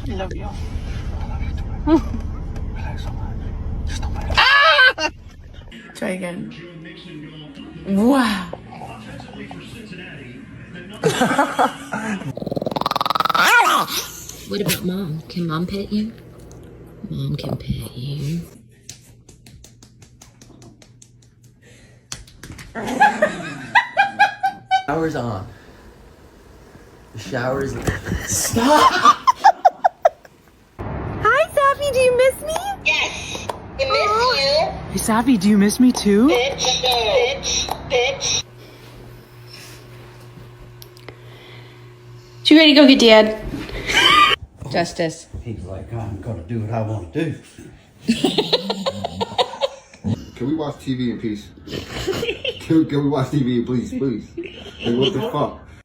I love you. Try again. Wow. What about mom? Can mom pet you? Mom can pet you. Shower's on. The shower is. Stop. Hi, Sappy, do you miss me? Yes, I miss you. Hey, Sappy, do you miss me too? Bitch, bitch, bitch. You ready to go get Dad? Justice. He's like, I'm gonna do what I want to do. Can we watch TV in peace? Can we watch TV in peace, please? Like, what the fuck?